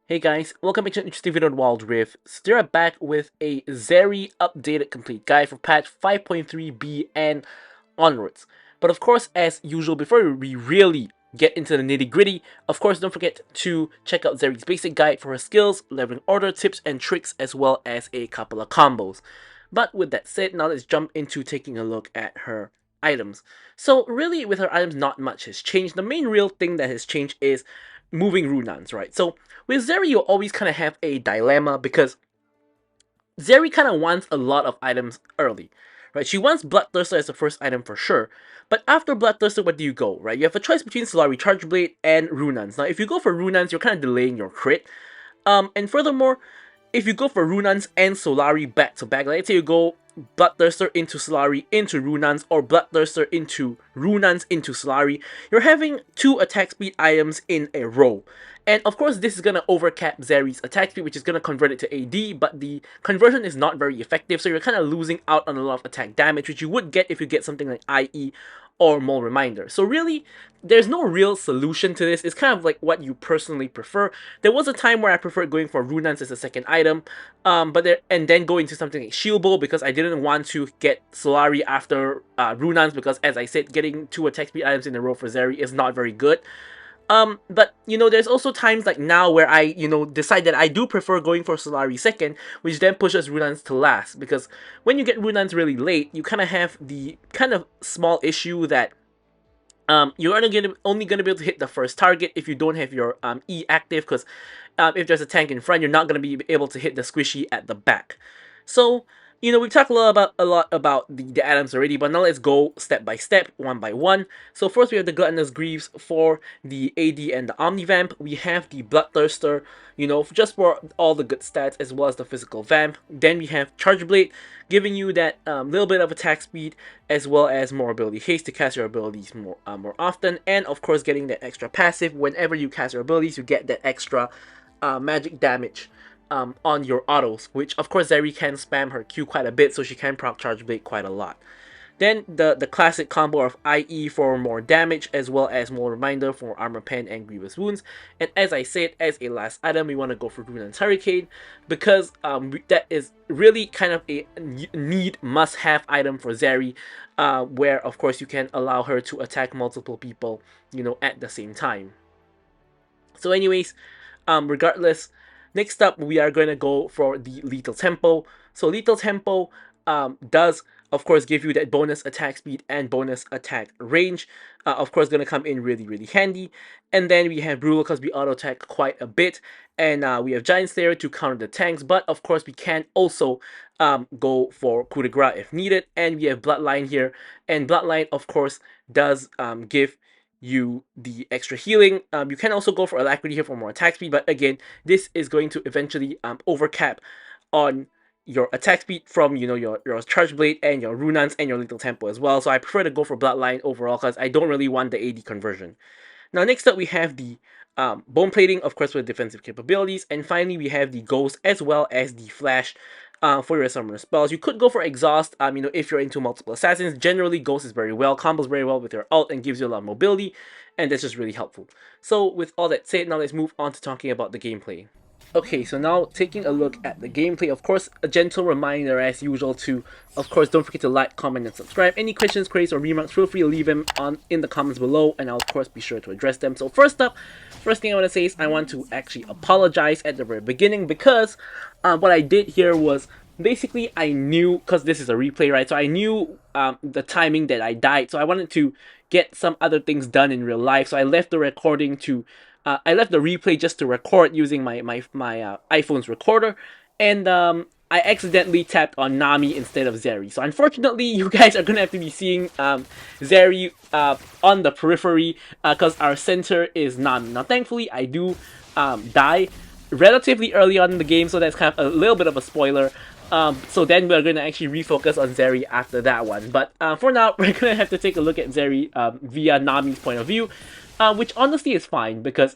Hey guys, welcome back to an interesting video on Wild Rift. Today I'm back with a Zeri updated complete guide for patch 5.3b and onwards. But of course, as usual, before we really get into the nitty gritty, of course don't forget to check out Zeri's basic guide for her skills, leveling order, tips and tricks, as well as a couple of combos. But with that said, now let's jump into taking a look at her items. So really with her items not much has changed. The main real thing that has changed is moving runans, right? So with Zeri you always kind of have a dilemma because Zeri kind of wants a lot of items early, right? She wants Bloodthirster as the first item for sure, but after Bloodthirster, what do you go, right? You have a choice between Solari Charge Blade and Runans. Now, if you go for Runans, you're kind of delaying your crit. And furthermore, if you go for Runans and Solari back to back, like let's say you go Bloodthirster into Solari into Runans, or Bloodthirster into Runans into Solari, you're having two attack speed items in a row. And of course, this is going to overcap Zeri's attack speed, which is going to convert it to AD, but the conversion is not very effective, so you're kind of losing out on a lot of attack damage, which you would get if you get something like IE or Mole Reminder. So really, there's no real solution to this. It's kind of like what you personally prefer. There was a time where I preferred going for Runans as a second item, and then go into something like Shield Bow because I didn't want to get Solari after Runans because, as I said, getting two attack speed items in a row for Zeri is not very good. But there's also times like now where I, decide that I do prefer going for Solari second, which then pushes Runans to last, because when you get Runans really late, you kind of have the kind of small issue that you're only gonna be able to hit the first target if you don't have your E active, because if there's a tank in front, you're not gonna be able to hit the squishy at the back. So we've talked a lot about the items already, but now let's go step by step, one by one. So first we have the Gluttonous Greaves for the AD and the Omnivamp. We have the Bloodthirster, just for all the good stats as well as the physical vamp. Then we have Charge Blade, giving you that little bit of attack speed as well as more ability haste to cast your abilities more often, and of course getting that extra passive whenever you cast your abilities, you get that extra magic damage on your autos, which of course Zeri can spam her Q quite a bit, so she can proc Charge Blade quite a lot. Then the classic combo of IE for more damage as well as more reminder for armor pen and grievous wounds. And as I said, as a last item, we want to go for Runan's Hurricane because that is really kind of a need must-have item for Zeri, where of course you can allow her to attack multiple people, at the same time. So anyways, regardless, next up we are going to go for the Lethal Tempo. So Lethal Tempo does of course give you that bonus attack speed and bonus attack range. Of course going to come in really handy. And then we have Brutal because we auto attack quite a bit, and we have Giant Slayer to counter the tanks, but of course we can also go for coup de grace if needed. And we have Bloodline here, and Bloodline of course does give you the extra healing. You can also go for Alacrity here for more attack speed, but again, this is going to eventually overcap on your attack speed from your Charge Blade and your Runans and your Lethal Tempo as well. So I prefer to go for Bloodline overall because I don't really want the AD conversion. Now next up we have the Bone Plating, of course, with defensive capabilities, and finally we have the Ghost as well as the Flash for your summoner spells. You could go for Exhaust, if you're into multiple assassins. Generally, Ghost is very well, combos very well with your ult and gives you a lot of mobility, and that's just really helpful. So with all that said, now let's move on to talking about the gameplay. Okay, so now taking a look at the gameplay, of course, a gentle reminder as usual to, of course, don't forget to like, comment, and subscribe. Any questions, queries, or remarks, feel free to leave them in the comments below, and I'll, of course, be sure to address them. So first thing I want to say is I want to actually apologize at the very beginning because what I did here was basically I knew, because this is a replay, right, so I knew the timing that I died, so I wanted to get some other things done in real life, so I left the recording to I left the replay just to record using my iPhone's recorder, and I accidentally tapped on Nami instead of Zeri. So unfortunately, you guys are gonna have to be seeing Zeri on the periphery because our center is Nami. Now, thankfully, I do die relatively early on in the game, so that's kind of a little bit of a spoiler. So then we're going to actually refocus on Zeri after that one. But for now, we're going to have to take a look at Zeri via Nami's point of view, which honestly is fine because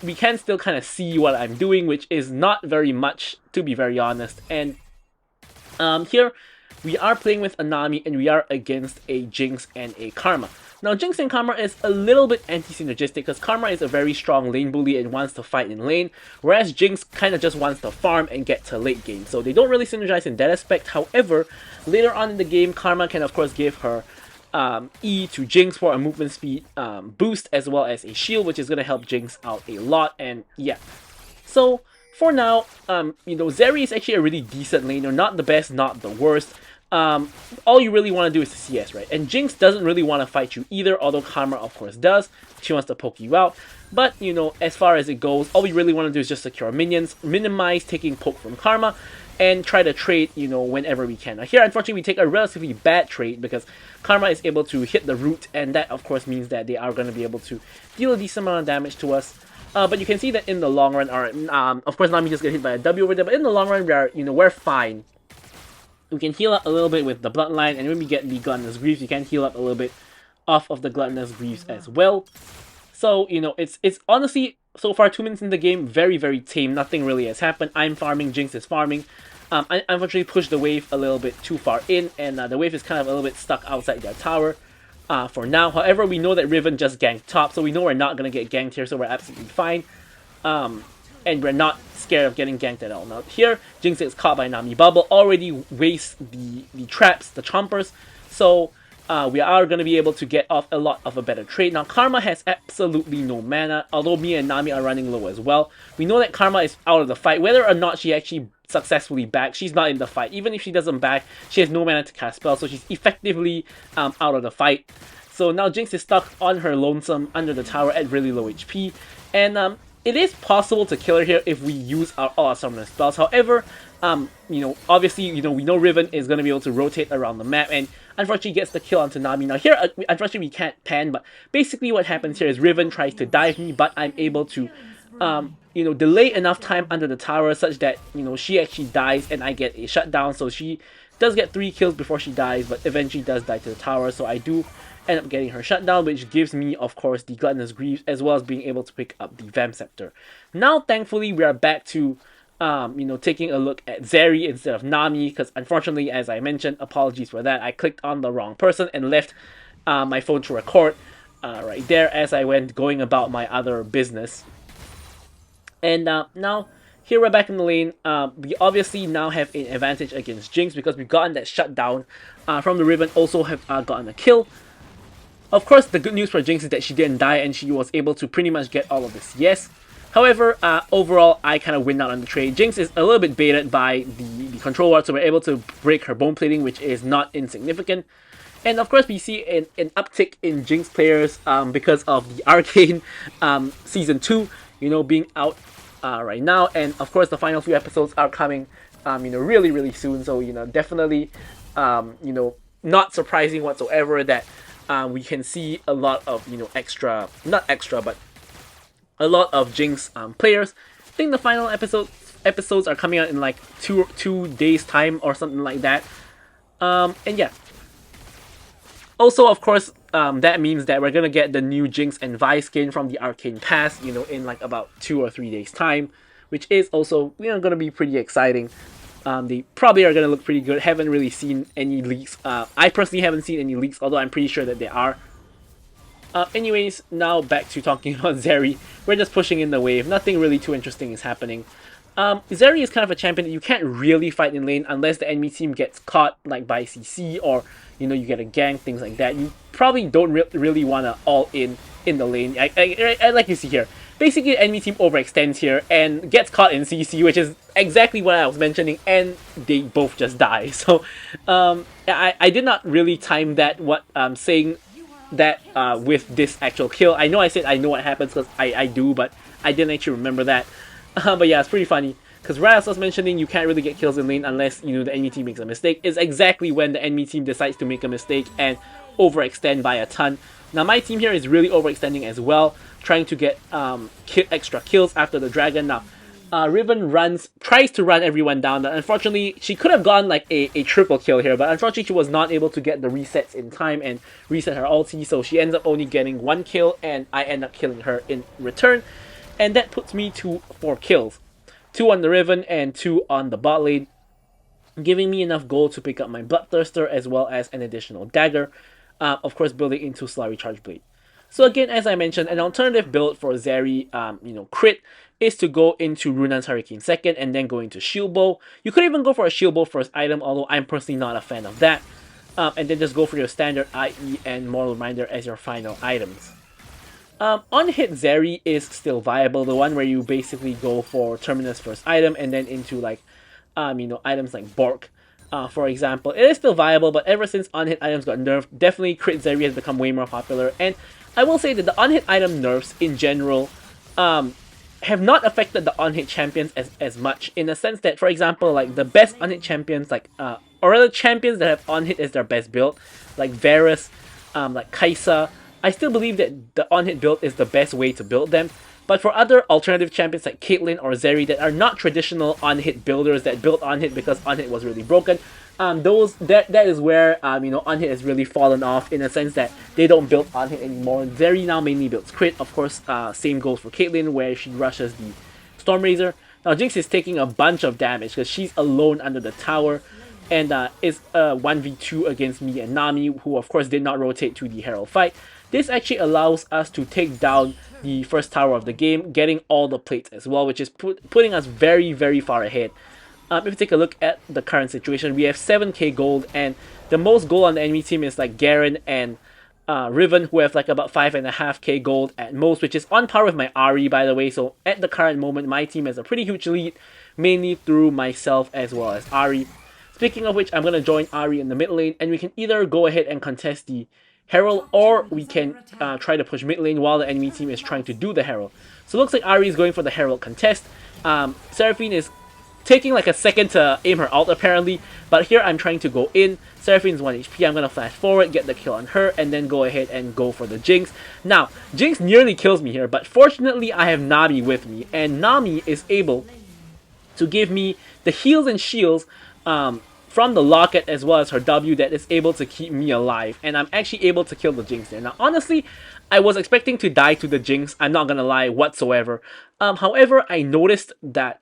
we can still kind of see what I'm doing, which is not very much, to be very honest. And here we are playing with a Nami and we are against a Jinx and a Karma. Now, Jinx and Karma is a little bit anti-synergistic because Karma is a very strong lane bully and wants to fight in lane, whereas Jinx kind of just wants to farm and get to late game. So they don't really synergize in that aspect. However, later on in the game, Karma can of course give her E to Jinx for a movement speed boost as well as a shield, which is going to help Jinx out a lot. And yeah, so for now, Zeri is actually a really decent laner, not the best, not the worst. All you really want to do is the CS, right? And Jinx doesn't really want to fight you either, although Karma of course does. She wants to poke you out. But, as far as it goes, all we really want to do is just secure minions, minimize taking poke from Karma, and try to trade, whenever we can. Now here, unfortunately, we take a relatively bad trade because Karma is able to hit the root, and that of course means that they are going to be able to deal a decent amount of damage to us. But you can see that in the long run, of course Nami just got hit by a W over there, but in the long run, we're fine. We can heal up a little bit with the Bloodline, and when we get the Gluttonous Greaves, you can heal up a little bit off of the Gluttonous Greaves as well. So, it's honestly, so far 2 minutes in the game, very, very tame. Nothing really has happened. I'm farming, Jinx is farming. I unfortunately pushed the wave a little bit too far in, and the wave is kind of a little bit stuck outside their tower for now. However, we know that Riven just ganked top, so we know we're not going to get ganked here, so we're absolutely fine. And we're not scared of getting ganked at all. Now here, Jinx is caught by Nami Bubble, already wastes the traps, the chompers, so we are going to be able to get off a lot of a better trade. Now Karma has absolutely no mana, although me and Nami are running low as well. We know that Karma is out of the fight, whether or not she actually successfully backs, she's not in the fight. Even if she doesn't back, she has no mana to cast spells, so she's effectively out of the fight. So now Jinx is stuck on her lonesome under the tower at really low HP, and it is possible to kill her here if we use all our summoner spells. However, obviously, we know Riven is going to be able to rotate around the map, and unfortunately gets the kill onto Nami. Now here, unfortunately we can't pan, but basically what happens here is Riven tries to dive me, but I'm able to, delay enough time under the tower such that, she actually dies and I get a shutdown. So she does get 3 kills before she dies, but eventually does die to the tower. So I do end up getting her shutdown, which gives me, of course, the Gluttonous Greaves, as well as being able to pick up the Vamp Scepter. Now, thankfully, we are back to, taking a look at Zeri instead of Nami, because unfortunately, as I mentioned, apologies for that, I clicked on the wrong person and left my phone to record right there as I went going about my other business. And now, here we're back in the lane. We obviously now have an advantage against Jinx because we've gotten that shutdown from the Riven, also have gotten a kill. Of course, the good news for Jinx is that she didn't die and she was able to pretty much get all of this, yes. However, overall, I kind of win out on the trade. Jinx is a little bit baited by the control ward, so we're able to break her bone plating, which is not insignificant. And of course, we see an uptick in Jinx players because of the Arcane Season 2, being out right now. And of course, the final few episodes are coming, really, really soon. So, definitely, not surprising whatsoever that we can see a lot of, but a lot of Jinx players. I think the final episodes are coming out in like two days time or something like that. And yeah. Also, of course, that means that we're gonna get the new Jinx and Vi skin from the Arcane Pass, in like about 2 or 3 days time, which is also, gonna be pretty exciting. They probably are gonna look pretty good. Haven't really seen any leaks. I personally haven't seen any leaks, although I'm pretty sure that there are. Anyways, now back to talking about Zeri. We're just pushing in the wave. Nothing really too interesting is happening. Zeri is kind of a champion that you can't really fight in lane unless the enemy team gets caught like by CC or you get a gank, things like that. You probably don't really want to all in the lane. I like you see here. Basically, the enemy team overextends here and gets caught in CC, which is exactly what I was mentioning, and they both just die. So, I did not really time that what I'm saying that with this actual kill. I know I said I know what happens because I do, but I didn't actually remember that. But yeah, it's pretty funny. Because right as I was mentioning, you can't really get kills in lane unless, the enemy team makes a mistake. It's exactly when the enemy team decides to make a mistake and overextend by a ton. Now my team here is really overextending as well, trying to get extra kills after the dragon. Now, Riven tries to run everyone down. Unfortunately, she could have gone like a triple kill here, but unfortunately she was not able to get the resets in time and reset her ulti, so she ends up only getting 1 kill, and I end up killing her in return. And that puts me to 4 kills. 2 on the Riven and 2 on the bot lane, giving me enough gold to pick up my Bloodthirster as well as an additional dagger. of course building into Slurry Charge Blade. So again, as I mentioned, an alternative build for Zeri, crit is to go into Runan's Hurricane second and then go into Shield Bow. You could even go for a Shield Bow first item, although I'm personally not a fan of that. And then just go for your standard IE and Mortal Reminder as your final items. On-hit Zeri is still viable, the one where you basically go for Terminus first item and then into like, items like Bork, for example. It is still viable, but ever since on-hit items got nerfed, definitely crit Zeri has become way more popular. And I will say that the on-hit item nerfs in general have not affected the on-hit champions as much, in the sense that, for example, like the best on-hit champions, like or rather champions that have on-hit as their best build, like Varus, like Kaisa, I still believe that the on-hit build is the best way to build them. But for other alternative champions like Caitlyn or Zeri that are not traditional on-hit builders that build on-hit because on-hit was really broken, that is where on-hit has really fallen off, in a sense that they don't build on-hit anymore. Zeri now mainly builds crit. Of course, same goes for Caitlyn, where she rushes the Stormrazor. Now Jinx is taking a bunch of damage because she's alone under the tower, and is 1v2 against me and Nami, who of course did not rotate to the Herald fight. This actually allows us to take down the first tower of the game, getting all the plates as well, which is putting us very, very far ahead. If you take a look at the current situation, we have 7k gold, and the most gold on the enemy team is like Garen and Riven, who have like about 5.5k gold at most, which is on par with my Ahri, by the way. So at the current moment, my team has a pretty huge lead, mainly through myself as well as Ahri. Speaking of which, I'm going to join Ahri in the mid lane, and we can either go ahead and contest the Herald, or we can try to push mid lane while the enemy team is trying to do the Herald. So it looks like Ahri is going for the Herald contest. Seraphine is taking like a second to aim her ult apparently, but here I'm trying to go in. Seraphine's 1 HP, I'm going to flash forward, get the kill on her, and then go ahead and go for the Jinx. Now, Jinx nearly kills me here, but fortunately I have Nami with me, and Nami is able to give me the heals and shields from the locket, as well as her W, that is able to keep me alive, and I'm actually able to kill the Jinx there. Now honestly, I was expecting to die to the Jinx, I'm not gonna lie whatsoever. However, I noticed that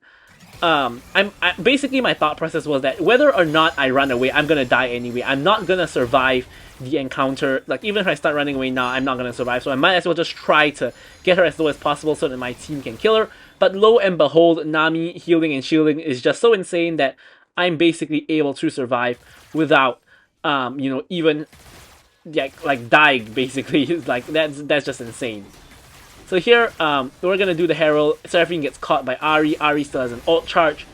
basically my thought process was that whether or not I run away, I'm gonna die anyway. I'm not gonna survive the encounter. Like, even if I start running away now, I'm not gonna survive, so I might as well just try to get her as low as possible so that my team can kill her. But lo and behold, Nami healing and shielding is just so insane that I'm basically able to survive without, even like dying. Basically, like that's just insane. So here, we're gonna do the Herald. Seraphine gets caught by Ahri. Ahri still has an ult charge.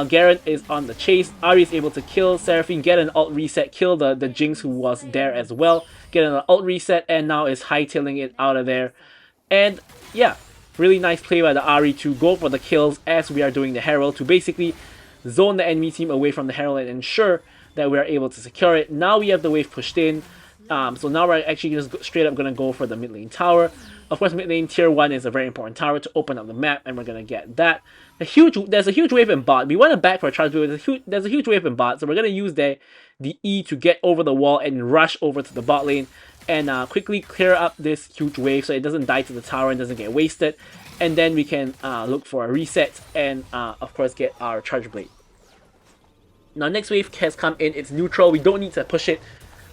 Garen is on the chase. Ahri is able to kill Seraphine, get an ult reset, kill the Jinx who was there as well, get an ult reset, and now is hightailing it out of there. And yeah, really nice play by the Ahri to go for the kills as we are doing the Herald, to basically zone the enemy team away from the Herald and ensure that we are able to secure it. Now we have the wave pushed in, so now we're actually just straight up going to go for the mid lane tower. Of course, mid lane tier 1 is a very important tower to open up the map, and we're going to get that. There's a huge wave in bot. We want to back for a charge wave. There's a huge wave in bot, so we're going to use the E to get over the wall and rush over to the bot lane and quickly clear up this huge wave so it doesn't die to the tower and doesn't get wasted. And then we can look for a reset and, of course, get our Charge Blade. Now, next wave has come in. It's neutral. We don't need to push it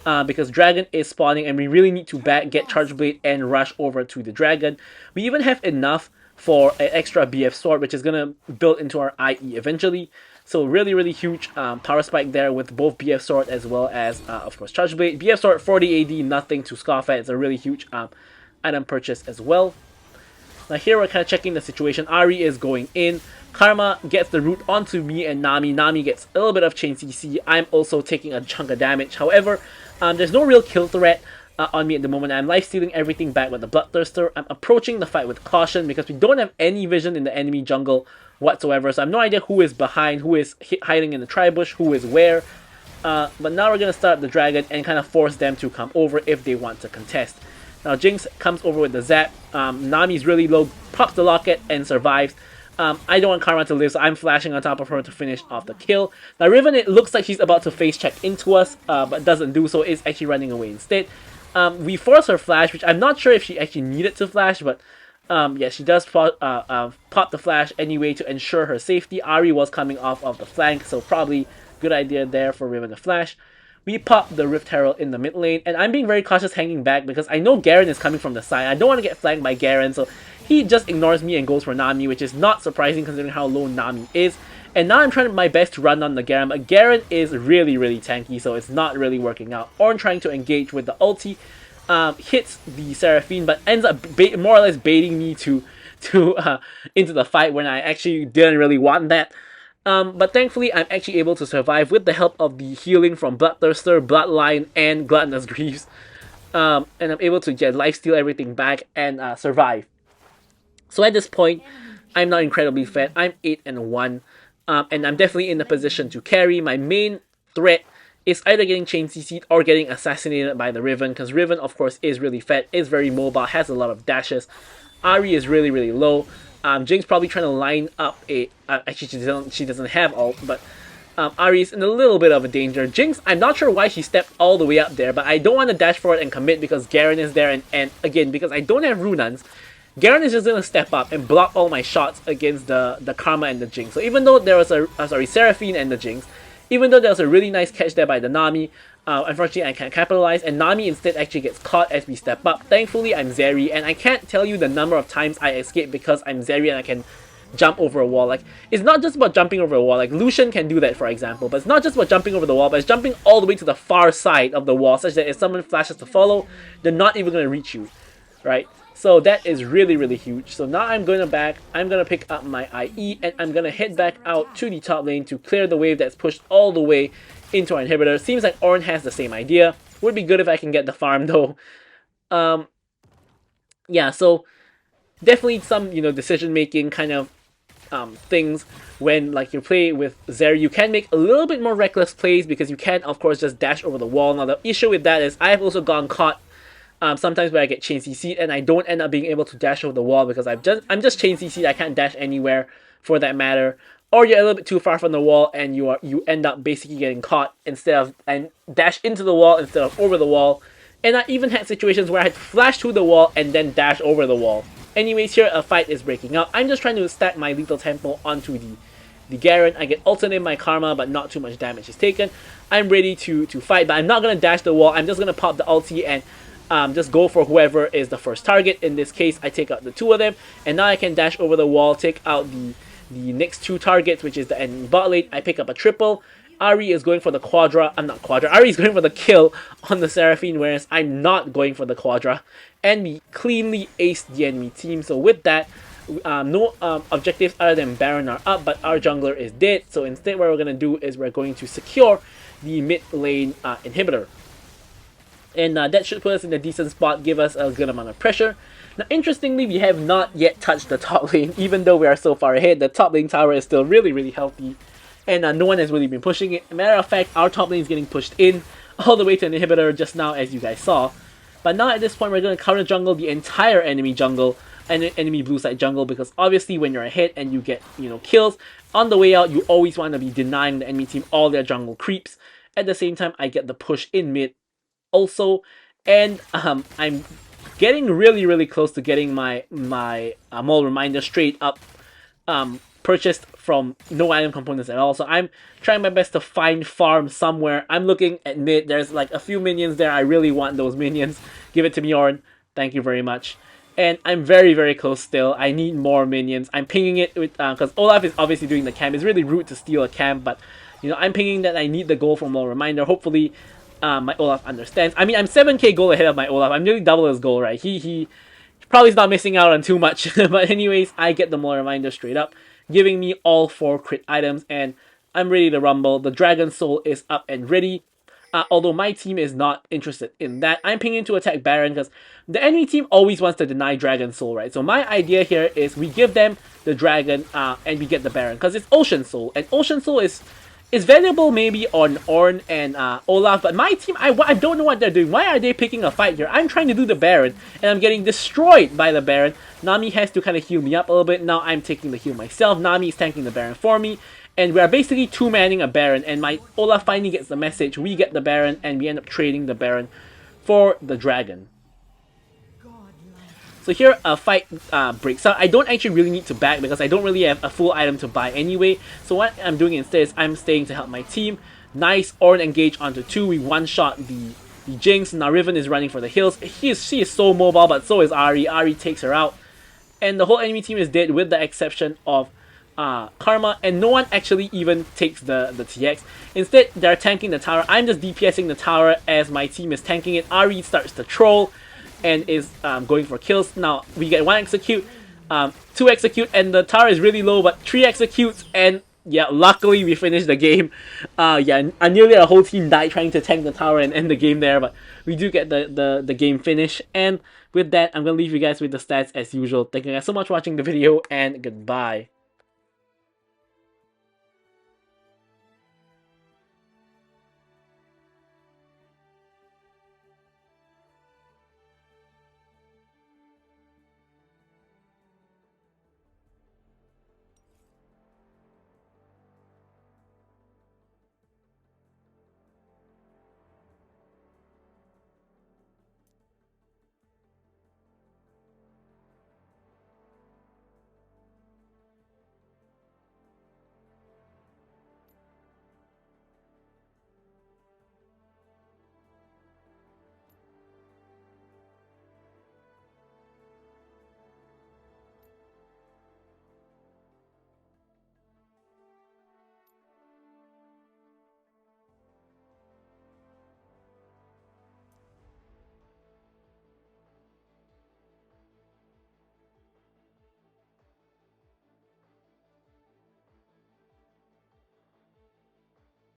because Dragon is spawning, and we really need to get Charge Blade and rush over to the Dragon. We even have enough for an extra BF Sword, which is going to build into our IE eventually. So really, really huge power spike there with both BF Sword as well as, of course, Charge Blade. BF Sword 40 AD, nothing to scoff at. It's a really huge item purchase as well. Now here we're kind of checking the situation. Ahri is going in. Karma gets the root onto me and Nami. Nami gets a little bit of chain CC. I'm also taking a chunk of damage. However, there's no real kill threat on me at the moment. I'm lifestealing everything back with the Bloodthirster. I'm approaching the fight with caution because we don't have any vision in the enemy jungle whatsoever. So I have no idea who is behind, who is hiding in the tri-bush, who is where. But now we're going to start the Dragon and kind of force them to come over if they want to contest. Now Jinx comes over with the zap. Nami's really low, pops the locket and survives. I don't want Karma to live, so I'm flashing on top of her to finish off the kill. Now Riven, it looks like she's about to face check into us, but doesn't do so, is actually running away instead. We force her flash, which I'm not sure if she actually needed to flash, but yeah, she does pop the flash anyway to ensure her safety. Ahri was coming off of the flank, so probably good idea there for Riven to flash. we pop the Rift Herald in the mid lane, and I'm being very cautious hanging back because I know Garen is coming from the side. I don't want to get flanked by Garen, so he just ignores me and goes for Nami, which is not surprising considering how low Nami is. And now I'm trying my best to run on the Garen, but Garen is really, really tanky, so it's not really working out. Ornn trying to engage with the ulti, hits the Seraphine, but ends up more or less baiting me to into the fight when I actually didn't really want that. But thankfully, I'm actually able to survive with the help of the healing from Bloodthirster, Bloodline, and Gluttonous Greaves. And I'm able to lifesteal everything back and survive. So at this point, I'm not incredibly fed. I'm 8-1. And I'm definitely in a position to carry. My main threat is either getting chain CC'd or getting assassinated by the Riven, because Riven, of course, is really fed, is very mobile, has a lot of dashes. Ahri is really, really low. Jinx probably trying to line up a... actually, she doesn't have ult, but Ahri is in a little bit of a danger. Jinx, I'm not sure why she stepped all the way up there, but I don't want to dash forward and commit because Garen is there, and again, because I don't have Runans, Garen is just going to step up and block all my shots against the Karma and the Jinx. So even though there was Seraphine and the Jinx, even though there was a really nice catch there by the Nami, unfortunately I can't capitalize, and Nami instead actually gets caught as we step up. Thankfully, I'm Zeri, and I can't tell you the number of times I escape because I'm Zeri and I can jump over a wall. Like, it's not just about jumping over a wall. Like, Lucian can do that, for example, but it's not just about jumping over the wall, but it's jumping all the way to the far side of the wall, such that if someone flashes to follow, they're not even going to reach you, right? So that is really, really huge. So now I'm going to back, I'm going to pick up my IE, and I'm going to head back out to the top lane to clear the wave that's pushed all the way into our inhibitor. Seems like Ornn has the same idea. Would be good if I can get the farm though. Yeah, so definitely some, decision making kind of things when like you play with Zeri. You can make a little bit more reckless plays because you can, of course, just dash over the wall. Now the issue with that is I've also gotten caught sometimes where I get chain CC'd and I don't end up being able to dash over the wall because I'm just chain CC'd. I can't dash anywhere for that matter. Or you're a little bit too far from the wall and you end up basically getting caught and dash into the wall instead of over the wall. And I even had situations where I had to flash through the wall and then dash over the wall. Anyways, here a fight is breaking out. I'm just trying to stack my lethal tempo onto the Garen. I get ulted in my Karma, but not too much damage is taken. I'm ready to fight, but I'm not going to dash the wall. I'm just going to pop the ulti and just go for whoever is the first target. In this case, I take out the two of them, and now I can dash over the wall, take out the next two targets, which is the enemy bot lane. I pick up a triple. Ahri is going for the quadra. Ahri is going for the kill on the Seraphine, whereas I'm not going for the quadra. And we cleanly aced the enemy team. So with that, no objectives other than Baron are up, but our jungler is dead. So instead what we're going to do is we're going to secure the mid lane inhibitor. And that should put us in a decent spot, give us a good amount of pressure. Now, interestingly, we have not yet touched the top lane. Even though we are so far ahead, the top lane tower is still really, really healthy. And no one has really been pushing it. Matter of fact, our top lane is getting pushed in all the way to an inhibitor just now, as you guys saw. But now at this point, we're going to counter jungle the entire enemy jungle, and enemy blue side jungle, because obviously when you're ahead and you get, kills, on the way out, you always want to be denying the enemy team all their jungle creeps. At the same time, I get the push in mid also, and I'm getting really, really close to getting my Maul Reminder straight up purchased from no item components at all. So I'm trying my best to find farm somewhere. I'm looking at mid. There's like a few minions there. I really want those minions. Give it to me, Ornn. Thank you very much. And I'm very, very close still. I need more minions. I'm pinging it with because Olaf is obviously doing the camp. It's really rude to steal a camp, but I'm pinging that I need the goal from Maul Reminder. Hopefully my Olaf understands. I mean, I'm 7k goal ahead of my Olaf. I'm nearly double his goal, right? He probably is not missing out on too much. But anyways, I get the Maul Reminder straight up, giving me all 4 crit items, and I'm ready to rumble. The Dragon Soul is up and ready. Although my team is not interested in that. I'm pinging to attack Baron because the enemy team always wants to deny Dragon Soul, right? So my idea here is we give them the Dragon and we get the Baron because it's Ocean Soul. And Ocean Soul is valuable maybe on Ornn and Olaf, but my team, I don't know what they're doing. Why are they picking a fight here? I'm trying to do the Baron, and I'm getting destroyed by the Baron. Nami has to kind of heal me up a little bit. Now I'm taking the heal myself. Nami is tanking the Baron for me, and we are basically two-manning a Baron, and my Olaf finally gets the message. We get the Baron, and we end up trading the Baron for the Dragon. So here a fight breaks out. I don't actually really need to back because I don't really have a full item to buy anyway. So what I'm doing instead is I'm staying to help my team. Nice Ornn engage onto 2. We one-shot the Jinx. Now Riven is running for the hills. She is so mobile, but so is Ahri. Ahri takes her out. And the whole enemy team is dead with the exception of Karma, and no one actually even takes the TX. Instead, they're tanking the tower. I'm just DPSing the tower as my team is tanking it. Ahri starts to troll and is going for kills. Now, we get 1 execute, 2 execute, and the tower is really low, but 3 executes, and yeah, luckily we finished the game. Nearly our whole team died trying to tank the tower and end the game there, but we do get the game finish. And with that, I'm going to leave you guys with the stats as usual. Thank you guys so much for watching the video, and goodbye.